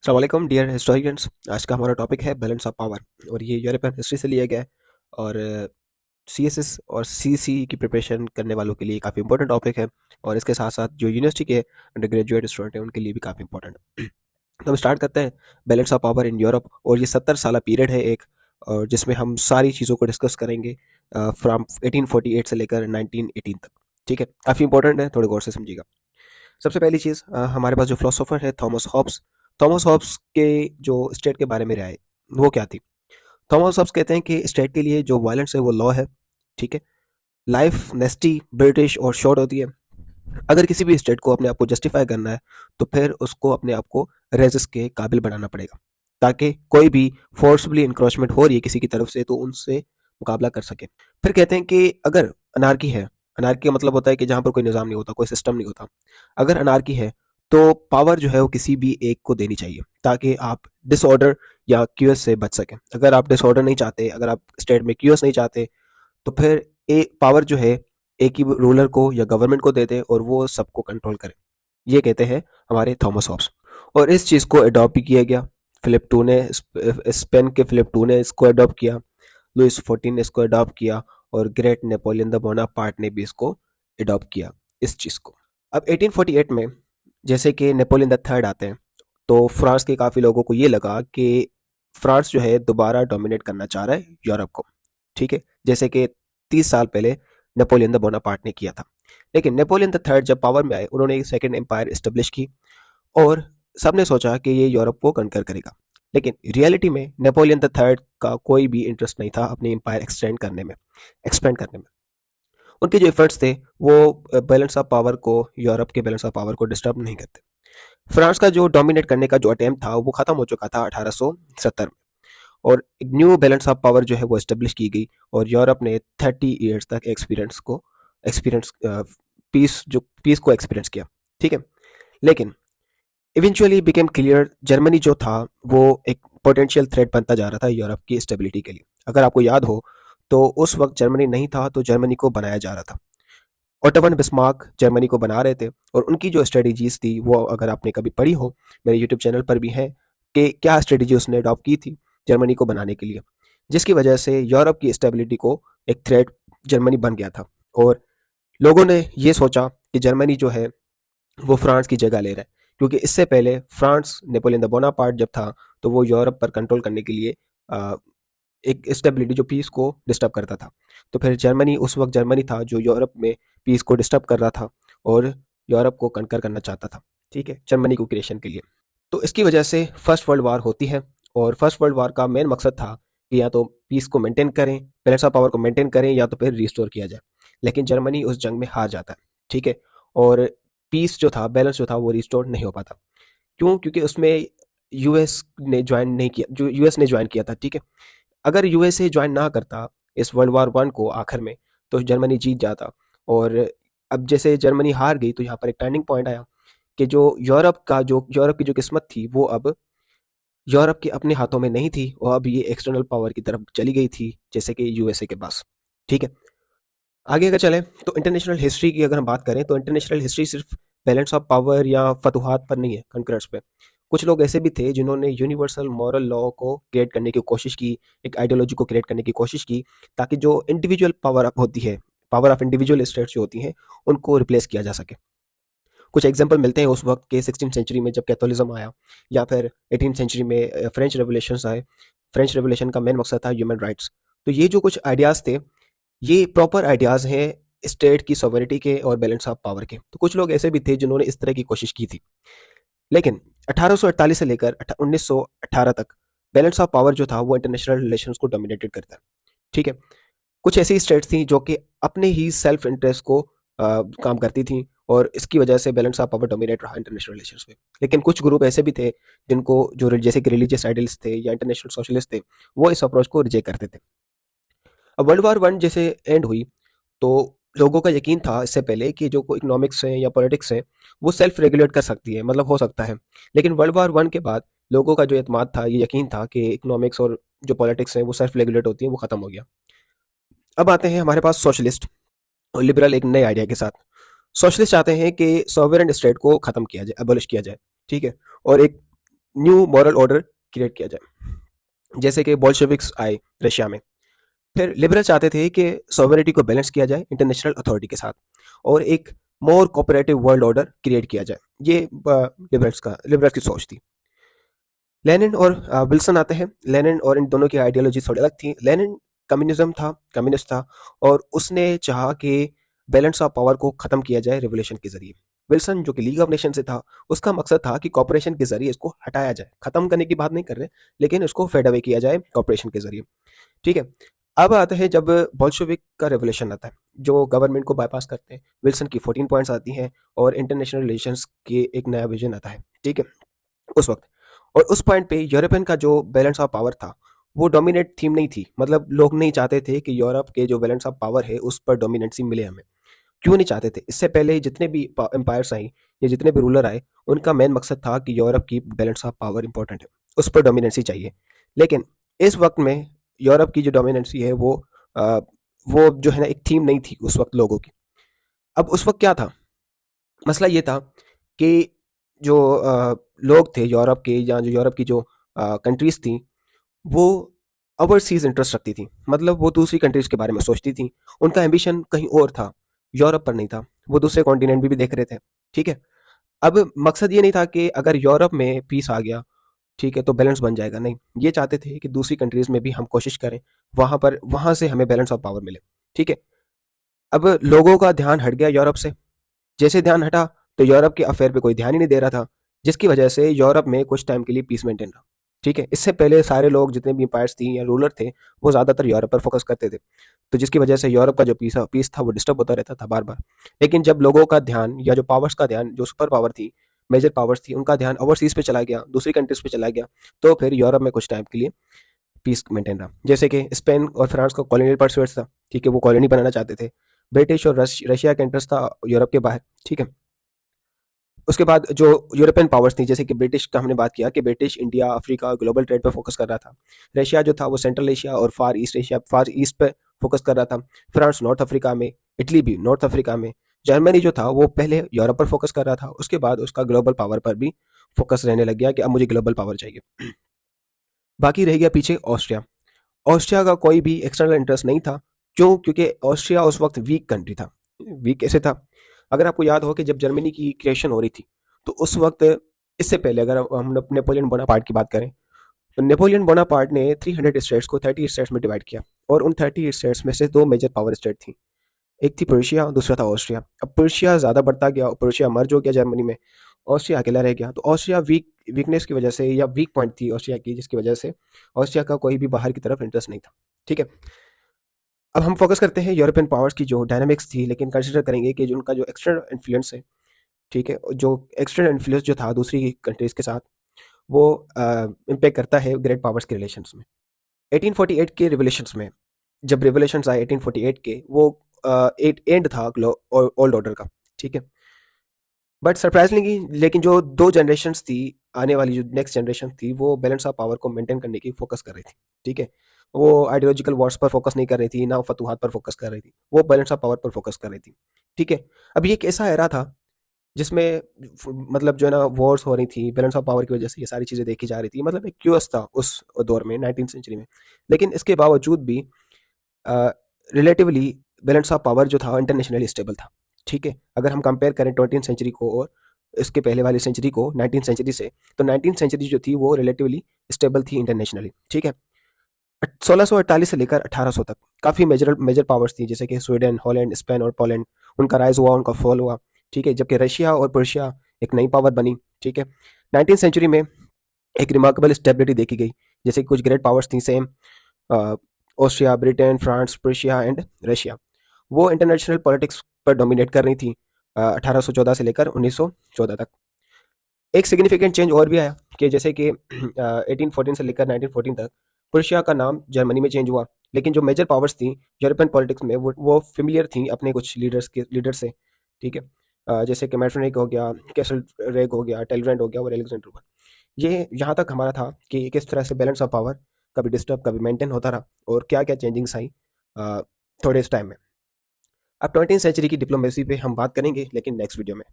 अस्सलाम वालेकुम dear historians. आज का हमारा टॉपिक है बैलेंस ऑफ पावर और ये यूरोपियन हिस्ट्री से लिया गया है। और सीएसएस और सीसी की प्रिपरेशन करने वालों के लिए काफ़ी इंपॉर्टेंट टॉपिक है। और इसके साथ साथ जो यूनिवर्सिटी के अंडर ग्रेजुएट स्टूडेंट हैं उनके लिए भी काफ़ी इंपॉर्टेंट है। तो हम स्टार्ट करते हैं balance of power in Europe. और ये 70 साल पीरियड है एक, और जिसमें हम सारी चीज़ों को डिस्कस करेंगे फ्रॉम 1848 से लेकर 1918 तक। ठीक है, काफ़ी इंपॉर्टेंट है, थोड़े गौर से समझिएगा। सबसे पहली चीज़, हमारे पास जो फिलोसोफर है थॉमस हॉब्स। थॉमस हॉब्स के जो स्टेट के बारे में राय वो क्या थी। थॉमस हॉब्स कहते हैं कि स्टेट के लिए जो वायलेंस है वो लॉ है। ठीक है, लाइफ नेस्टी ब्रिटिश और शॉर्ट होती है। अगर किसी भी स्टेट को अपने आप को जस्टिफाई करना है तो फिर उसको अपने आप को रेजिस्ट के काबिल बनाना पड़ेगा, ताकि कोई भी फोर्सफुली इंक्रोचमेंट हो रही है किसी की तरफ से तो उनसे मुकाबला कर सके। फिर कहते हैं कि अगर अनार्की है, अनार्की का मतलब होता है कि जहां पर कोई निज़ाम नहीं होता, कोई सिस्टम नहीं होता। अगर अनार्की है तो पावर जो है वो किसी भी एक को देनी चाहिए, ताकि आप डिसऑर्डर या क्यूएस से बच सकें। अगर आप डिसऑर्डर नहीं चाहते, अगर आप स्टेट में क्यूएस नहीं चाहते, तो फिर एक पावर जो है एक ही रूलर को या गवर्नमेंट को दे दे और वो सबको कंट्रोल करे। ये कहते हैं हमारे थॉमस हॉब्स। और इस चीज़ को अडॉप्ट भी किया गया। फिलिप टू ने, स्पेन के फिलिप टू ने इसको अडॉप्ट किया। लुइस फोर्टीन ने इसको अडॉप्ट किया। और ग्रेट नेपोलियन द बोनापार्ट ने भी इसको अडॉप्ट किया, इस चीज़ को। अब 1848 में जैसे कि नेपोलियन द थर्ड आते हैं, तो फ्रांस के काफ़ी लोगों को ये लगा कि फ्रांस जो है दोबारा डोमिनेट करना चाह रहा है यूरोप को। ठीक है, जैसे कि 30 साल पहले नेपोलियन द बोनापार्ट ने किया था। लेकिन नेपोलियन द थर्ड जब पावर में आए, उन्होंने एक सेकेंड एम्पायर इस्टेब्लिश की और सबने सोचा कि ये यूरोप को कंकर करेगा। लेकिन रियलिटी में नेपोलियन द थर्ड का कोई भी इंटरेस्ट नहीं था अपनी एम्पायर एक्सपेंड करने में। उनके जो एफर्ट्स थे वो बैलेंस ऑफ पावर को, यूरोप के बैलेंस ऑफ पावर को डिस्टर्ब नहीं करते। फ्रांस का जो डोमिनेट करने का जो अटेम्प्ट था वो खत्म हो चुका था 1870 में। और एक न्यू बैलेंस ऑफ पावर जो है वो एस्टेब्लिश की गई। और यूरोप ने 30 ईयर्स तक एक्सपीरियंस पीस को एक्सपीरियंस किया। ठीक है, लेकिन इवेंचुअली बिकेम क्लियर, जर्मनी जो था वो एक पोटेंशियल थ्रेट बनता जा रहा था यूरोप की स्टेबिलिटी के लिए। अगर आपको याद हो तो उस वक्त जर्मनी नहीं था, तो जर्मनी को बनाया जा रहा था। ओटो वन बिस्मार्क जर्मनी को बना रहे थे। और उनकी जो स्ट्रेटजीज थी वो अगर आपने कभी पढ़ी हो, मेरे यूट्यूब चैनल पर भी है कि क्या स्ट्रेटजी उसने अडॉप्ट की थी जर्मनी को बनाने के लिए, जिसकी वजह से यूरोप की स्टेबिलिटी को एक थ्रेट जर्मनी बन गया था। और लोगों ने ये सोचा कि जर्मनी जो है वो फ्रांस की जगह ले रहा है, क्योंकि इससे पहले फ्रांस, नेपोलियन द बोनापार्ट जब था, तो वो यूरोप पर कंट्रोल करने के लिए आ, एक स्टेबिलिटी जो पीस को डिस्टर्ब करता था। तो फिर जर्मनी, उस वक्त जर्मनी था जो यूरोप में पीस को डिस्टर्ब कर रहा था और यूरोप को कंकर करना चाहता था। ठीक है, जर्मनी को क्रिएशन के लिए। तो इसकी वजह से फर्स्ट वर्ल्ड वार होती है। और फर्स्ट वर्ल्ड वार का मेन मकसद था कि या तो पीस को मेंटेन करें, बैलेंस ऑफ पावर को मेंटेन करें, या तो फिर रिस्टोर किया जाए। लेकिन जर्मनी उस जंग में हार जाता है। ठीक है, और पीस जो था, बैलेंस जो था, वो रिस्टोर नहीं हो पाता। क्यों? क्योंकि उसमें यूएस ने ज्वाइन नहीं किया, जो यूएस ने ज्वाइन किया था। ठीक है, अगर यूएसए ज्वाइन ना करता इस वर्ल्ड वार वन को आखिर में, तो जर्मनी जीत जाता। और अब जैसे जर्मनी हार गई तो यहाँ पर एक टर्निंग पॉइंट आया कि जो यूरोप की जो किस्मत थी वो अब यूरोप के अपने हाथों में नहीं थी, और अब ये एक्सटर्नल पावर की तरफ चली गई थी, जैसे कि यूएसए के पास। ठीक है, आगे अगर चलें तो इंटरनेशनल हिस्ट्री की अगर हम बात करें, तो इंटरनेशनल हिस्ट्री सिर्फ बैलेंस ऑफ पावर या फतूहात पर नहीं है, कंकरर्स पे। कुछ लोग ऐसे भी थे जिन्होंने यूनिवर्सल मॉरल लॉ को क्रिएट करने की कोशिश की, एक आइडियोलॉजी को क्रिएट करने की कोशिश की, ताकि जो इंडिविजुअल पावर अप होती है, पावर ऑफ इंडिविजुअल स्टेट्स जो होती हैं, उनको रिप्लेस किया जा सके। कुछ एग्जाम्पल मिलते हैं उस वक्त के 16th सेंचुरी में जब कैथोलिज्म आया, या फिर 18th सेंचुरी में फ्रेंच रेवोल्यूशन आए। फ्रेंच रेवोल्यूशन का मेन मकसद था ह्यूमन राइट्स। तो ये जो कुछ आइडियाज़ थे, ये प्रॉपर आइडियाज़ हैं स्टेट की सॉवरिटी के और बैलेंस ऑफ पावर के। तो कुछ लोग ऐसे भी थे जिन्होंने इस तरह की कोशिश की थी। लेकिन 1848 से लेकर 1918 तक बैलेंस ऑफ पावर जो था वो इंटरनेशनल रिलेशंस को डोमिनेटेड करता है। ठीक है, कुछ ऐसी स्टेट्स थी जो कि अपने ही सेल्फ इंटरेस्ट को काम करती थी, और इसकी वजह से बैलेंस ऑफ पावर डोमिनेट रहा इंटरनेशनल रिलेशंस में। लेकिन कुछ ग्रुप ऐसे भी थे जिनको, जो जैसे कि रिलीजियस आइडल्स थे या इंटरनेशनल सोशलिस्ट थे, वो इस अप्रोच को रिजेक्ट करते थे। अब वर्ल्ड वार वन जैसे एंड हुई, तो लोगों का यकीन था इससे पहले कि जो इकोनॉमिक्स है या पॉलिटिक्स है वो सेल्फ रेगुलेट कर सकती है, मतलब हो सकता है। लेकिन वर्ल्ड वार वन के बाद लोगों का जो एतमाद था, ये यकीन था कि इकोनॉमिक्स और जो पॉलिटिक्स है वो सेल्फ रेगुलेट होती है, वो खत्म हो गया। अब आते हैं हमारे पास सोशलिस्ट और लिबरल एक नए आइडिया के साथ। सोशलिस्ट चाहते हैं कि सॉवरेन स्टेट को खत्म किया जाए, एबॉलिश किया जाए। ठीक है, और एक न्यू मॉरल ऑर्डर क्रिएट किया जाए। जैसे कि बोल्शेविक्स आए रशिया में। फिर लिबरल चाहते थे कि सॉवरेनिटी को बैलेंस किया जाए इंटरनेशनल अथॉरिटी के साथ और एक मोर कोऑपरेटिव वर्ल्ड ऑर्डर क्रिएट किया जाए। ये लिबरल्स की सोच थी। लेनिन और विल्सन आते हैं। लेनिन और इन दोनों की आइडियोलॉजी थोड़ी अलग थी। लेनिन कम्युनिस्ट था और उसने चाहा कि बैलेंस ऑफ पावर को खत्म किया जाए रिवोल्यूशन के जरिए। विल्सन जो कि लीग ऑफ नेशन से था, उसका मकसद था कि कॉपरेशन के जरिए इसको हटाया जाए। खत्म करने की बात नहीं कर रहे, लेकिन इसको फेड अवे किया जाए कॉपरेशन के जरिए। ठीक है। अब आते हैं जब बोल्शेविक का रेवोल्यूशन आता है, जो गवर्नमेंट को बाईपास करते हैं। विल्सन की 14 पॉइंट्स आती हैं और इंटरनेशनल रिलेशंस के एक नया विजन आता है। ठीक है। उस वक्त और उस पॉइंट पे यूरोपियन का जो बैलेंस ऑफ पावर था, वो डोमिनेट थीम नहीं थी। मतलब लोग नहीं चाहते थे कि यूरोप के जो बैलेंस ऑफ पावर है उस पर डोमिनेंसी मिले हमें। क्यों नहीं चाहते थे? इससे पहले जितने भी एम्पायर्स आई या जितने भी रूलर आए, उनका मेन मकसद था कि यूरोप की बैलेंस ऑफ पावर इंपॉर्टेंट है, उस पर डोमिनेंसी चाहिए। लेकिन इस वक्त में यूरोप की जो डोमिनेंसी है अ, वो जो है ना, एक थीम नहीं थी उस वक्त लोगों की। अब उस वक्त क्या था? मसला ये था कि जो लोग थे यूरोप के, या जो यूरोप की जो कंट्रीज थी, वो ओवरसीज इंटरेस्ट रखती थी। मतलब वो दूसरी कंट्रीज के बारे में सोचती थी। उनका एम्बिशन कहीं और था, यूरोप पर नहीं था। वो दूसरे कॉन्टिनेंट भी देख रहे थे। ठीक है। अब मकसद ये नहीं था कि अगर यूरोप में पीस आ गया, ठीक है, तो बैलेंस बन जाएगा। नहीं, ये चाहते थे कि दूसरी कंट्रीज में भी हम कोशिश करें, वहां से हमें बैलेंस ऑफ पावर मिले। ठीक है। अब लोगों का ध्यान हट गया यूरोप से। जैसे ध्यान हटा, तो यूरोप के अफेयर पे कोई ध्यान ही नहीं दे रहा था, जिसकी वजह से यूरोप में कुछ टाइम के लिए पीस मेंटेन रहा। ठीक है। इससे पहले सारे लोग जितने भी एम्पायर्स थी या रूलर थे, वो ज्यादातर यूरोप पर फोकस करते थे। तो जिसकी वजह से यूरोप का जो पीस था वो डिस्टर्ब होता रहता था बार बार। लेकिन जब लोगों का ध्यान, या जो पावर्स का ध्यान, जो सुपर पावर थी, मेजर पावर्स थी, उनका ध्यान ओवरसीज पे चला गया, दूसरी कंट्रीज पे चला गया, तो फिर यूरोप में कुछ टाइम के लिए पीस मेंटेन रहा। जैसे कि स्पेन और फ्रांस का कॉलोनियल पर्सुएट्स था। ठीक है। वो कॉलोनी बनाना चाहते थे। ब्रिटिश और रशिया का इंटरेस्ट था यूरोप के बाहर। ठीक है। उसके बाद जो यूरोपियन पावर्स थी, जैसे कि ब्रिटिश का हमने बात किया कि British India, Africa, global trade पर फोकस कर रहा था। रशिया जो था वो सेंट्रल एशिया और फार ईस्ट पे फोकस कर रहा था। फ्रांस नॉर्थ अफ्रीका में, इटली भी नॉर्थ अफ्रीका में। जर्मनी जो था वो पहले यूरोप पर फोकस कर रहा था, उसके बाद उसका ग्लोबल पावर पर भी फोकस रहने लग गया कि अब मुझे ग्लोबल पावर चाहिए। बाकी रह गया पीछे ऑस्ट्रिया। ऑस्ट्रिया का कोई भी एक्सटर्नल इंटरेस्ट नहीं था। क्यों? क्योंकि ऑस्ट्रिया उस वक्त वीक कंट्री था। वीक कैसे था? अगर आपको याद हो कि जब जर्मनी की क्रिएशन हो रही थी, तो उस वक्त, इससे पहले अगर हम नेपोलियन बोनापार्ट की बात करें, तो नेपोलियन बोनापार्ट ने 300 स्टेट्स को 30 स्टेट्स में डिवाइड किया। और उन 30 स्टेट्स में से दो मेजर पावर स्टेट थी। एक थी पर्शिया, दूसरा था ऑस्ट्रिया। अब पर्शिया ज़्यादा बढ़ता गया, पर्शिया मर्ज हो गया जर्मनी में, ऑस्ट्रिया अकेला रह गया। तो ऑस्ट्रिया वीकनेस की वजह से, या वीक पॉइंट थी ऑस्ट्रिया की, जिसकी वजह से ऑस्ट्रिया का कोई भी बाहर की तरफ इंटरेस्ट नहीं था। ठीक है। अब हम फोकस करते हैं यूरोपियन पावर्स की जो डायनामिक्स थी, लेकिन कंसिडर करेंगे कि जो उनका जो एक्सटर्नल इन्फ्लुएंस है, ठीक है, जो एक्सटर्नल इन्फ्लुएंस जो था दूसरी कंट्रीज के साथ, वो इम्पेक्ट करता है ग्रेट पावर्स के रिलेशंस में। 1848 के रिवोल्यूशंस में, जब रिवोल्यूशंस आए 1848 के, वो एक एंड था ओल्ड ऑर्डर का। ठीक है। बट सरप्राइजिंगली, लेकिन जो दो जनरेशन्स थी, आने वाली जो नेक्स्ट जनरेशन थी, वो बैलेंस ऑफ पावर को मेंटेन करने की फोकस कर रही थी। ठीक है। वो आइडियोलॉजिकल वॉर्स पर फोकस नहीं कर रही थी, ना फतूहात पर फोकस कर रही थी, वो बैलेंस ऑफ पावर पर फोकस कर रही थी। ठीक है। अब ये एक ऐसा एरा था जिसमें मतलब जो है ना, वॉर्स हो रही थी, बैलेंस ऑफ पावर की वजह से ये सारी चीज़ें देखी जा रही थी। मतलब एक क्यूस था उस दौर में, 19th सेंचुरी में। लेकिन इसके बावजूद भी रिलेटिवली बैलेंस ऑफ पावर जो था इंटरनेशनली स्टेबल था। ठीक है। अगर हम कंपेयर करें 20th सेंचुरी को और इसके पहले वाली सेंचुरी को 19th सेंचुरी से, तो 19th सेंचुरी जो थी वो रिलेटिवली स्टेबल थी इंटरनेशनली। ठीक है। 1648 से लेकर 1800 तक काफ़ी मेजर मेजर पावर्स थी, जैसे कि स्वीडन, हॉलैंड, स्पेन और पोलैंड। उनका राइज हुआ, उनका फॉल हुआ। ठीक है। जबकि रशिया और पर्शिया एक नई पावर बनी। ठीक है। 19th सेंचुरी में एक रिमार्केबल स्टेबिलिटी देखी गई। जैसे कि कुछ ग्रेट पावर्स थी same, Austria, Britain, France, Persia and Russia. वो इंटरनेशनल पॉलिटिक्स पर डोमिनेट कर रही थी 1814 से लेकर 1914 तक। एक सिग्निफिकेंट चेंज और भी आया कि जैसे कि 1814 से लेकर 1914 तक पर्शिया का नाम जर्मनी में चेंज हुआ। लेकिन जो मेजर पावर्स थी यूरोपियन पॉलिटिक्स में, वो फेमिलियर थी अपने कुछ लीडर से। ठीक है। जैसे कि मैट्रोनिक हो गया, कैसल रेग हो गया, टेलरेंट हो गया और एलेक्जेंडर हुआ। ये यहाँ तक हमारा था कि किस तरह से बैलेंस ऑफ पावर कभी डिस्टर्ब, कभी मेंटेन होता रहा, और क्या क्या चेंजिंग्स आई अ, थोड़े इस टाइम में। अब 20th सेंचुरी की डिप्लोमेसी पे हम बात करेंगे, लेकिन नेक्स्ट वीडियो में।